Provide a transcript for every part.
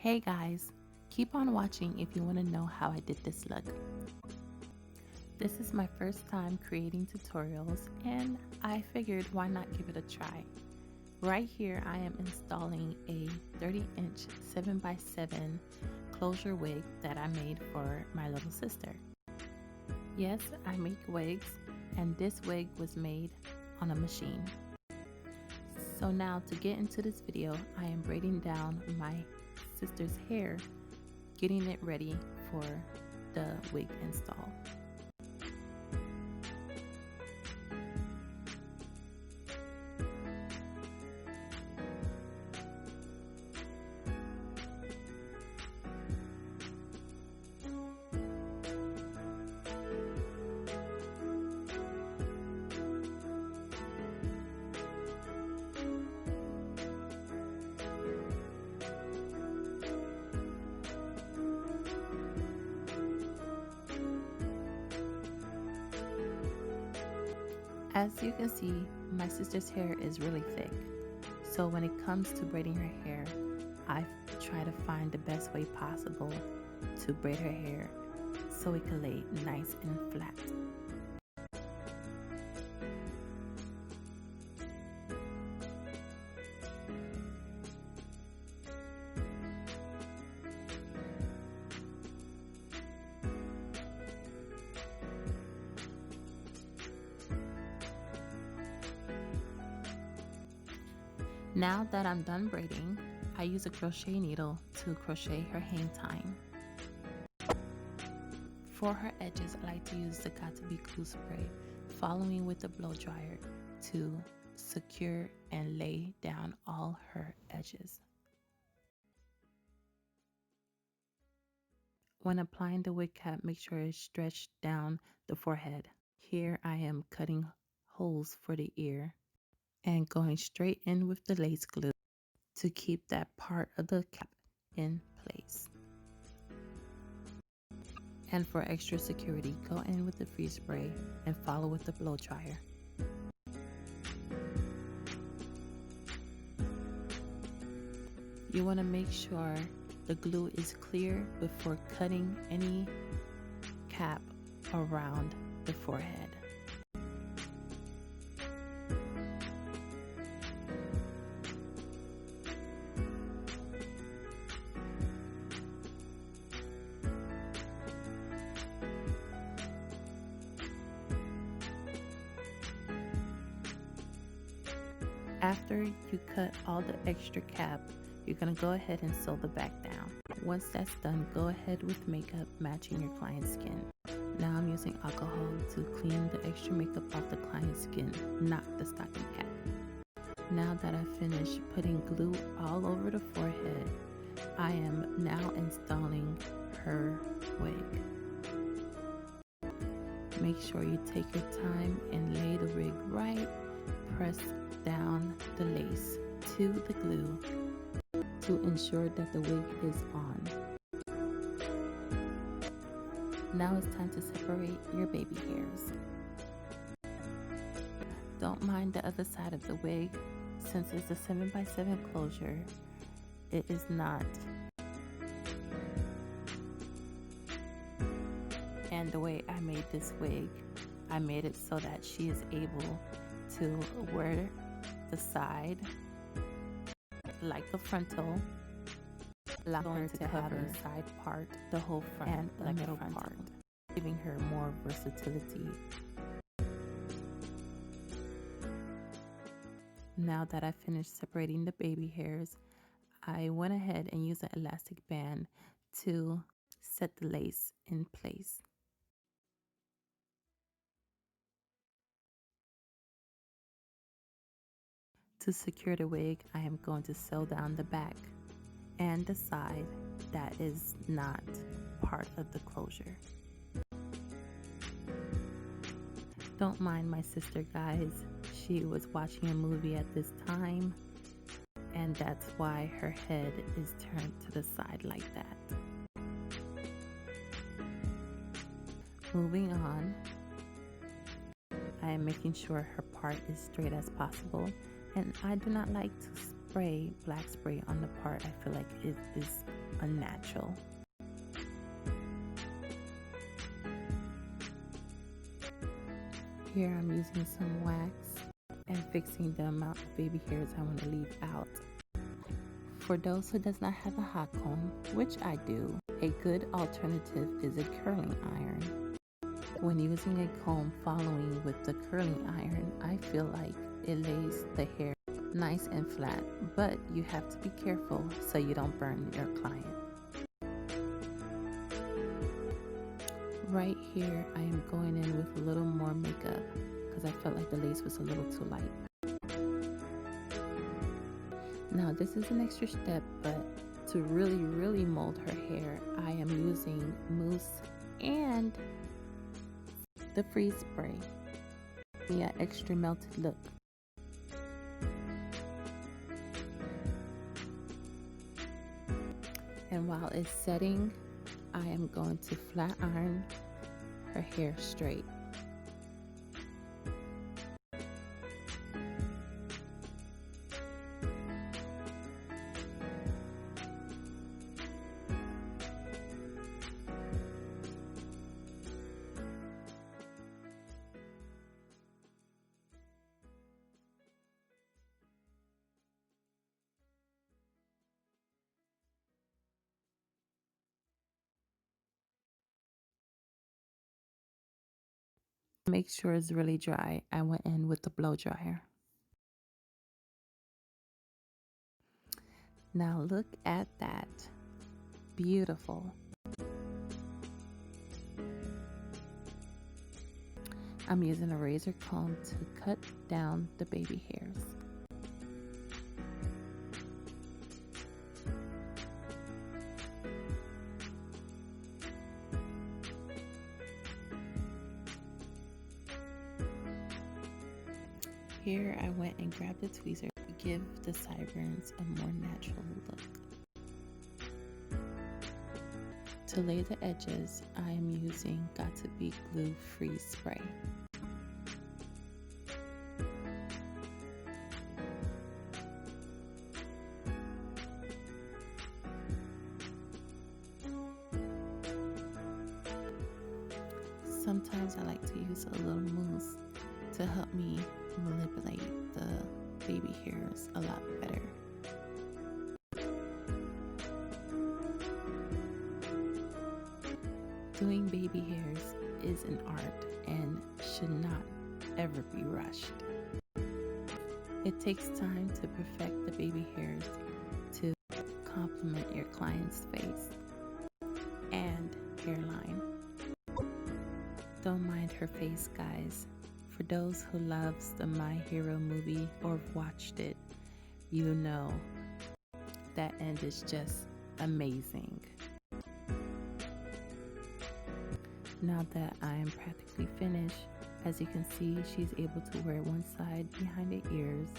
Hey guys, keep on watching if you want to know how I did this look. This is my first time creating tutorials and I figured why not give it a try. Right here I am installing a 30-inch 7x7 closure wig that I made for my little sister. Yes, I make wigs and this wig was made on a machine. So now to get into this video, I am braiding down my sister's hair, getting it ready for the wig install. As you can see, my sister's hair is really thick. So when it comes to braiding her hair, I try to find the best way possible to braid her hair so it can lay nice and flat. Now that I'm done braiding, I use a crochet needle to crochet her hang time. For her edges, I like to use the Got2b glue spray, following with the blow dryer to secure and lay down all her edges. When applying the wig cap, make sure it's stretched down the forehead. Here I am cutting holes for the ear and going straight in with the lace glue to keep that part of the cap in place. And for extra security, go in with the freeze spray and follow with the blow dryer. You want to make sure the glue is clear before cutting any cap around the forehead. After you cut all the extra cap, you're going to go ahead and sew the back down. Once that's done, go ahead with makeup matching your client's skin. Now I'm using alcohol to clean the extra makeup off the client's skin, not the stocking cap. Now that I've finished putting glue all over the forehead, I am now installing her wig. Make sure you take your time and lay the wig right. Press down the lace to the glue to ensure that the wig is on. Now it's time to separate your baby hairs. Don't mind the other side of the wig. Since it's a 7x7 closure, it is not. And the way I made this wig, I made it so that she is able to wear the side like a frontal, allow her to cover the side part, the whole front, and the middle part, giving her more versatility. Now that I finished separating the baby hairs, I went ahead and used an elastic band to set the lace in place. To secure the wig, I am going to sew down the back and the side that is not part of the closure. Don't mind my sister, guys. She was watching a movie at this time, and that's why her head is turned to the side like that. Moving on, I am making sure her part is straight as possible. And I do not like to spray, black spray on the part, I feel like it is unnatural. Here I'm using some wax and fixing the amount of baby hairs I want to leave out. For those who does not have a hot comb, which I do, a good alternative is a curling iron. When using a comb following with the curling iron, I feel like it lays the hair nice and flat, but you have to be careful so you don't burn your client. Right here, I am going in with a little more makeup because I felt like the lace was a little too light. Now this is an extra step, but to really mold her hair, I am using mousse and the freeze spray. Yeah, extra melted look. And while it's setting, I am going to flat iron her hair straight. Make sure it's really dry. I went in with the blow dryer. Now look at that. Beautiful. I'm using a razor comb to cut down the baby hairs. Here I went and grabbed a tweezer to give the sideburns a more natural look. To lay the edges, I am using Got2b Glue Freeze Spray. Sometimes I like to use a little mousse to help me manipulate the baby hairs a lot better. Doing baby hairs is an art and should not ever be rushed. It takes time to perfect the baby hairs to complement your client's face and hairline. Don't mind her face, guys. For those who loves the My Hero movie or watched it, you know that end is just amazing. Now that I am practically finished, as you can see, she's able to wear one side behind the ears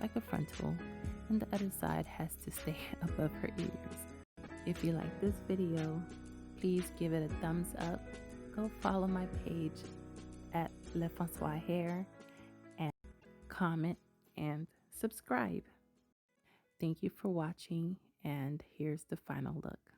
like a frontal, and the other side has to stay above her ears. If you like this video, please give it a thumbs up. Go follow my page at Le Francois Hair and comment and subscribe. Thank you for watching, and here's the final look.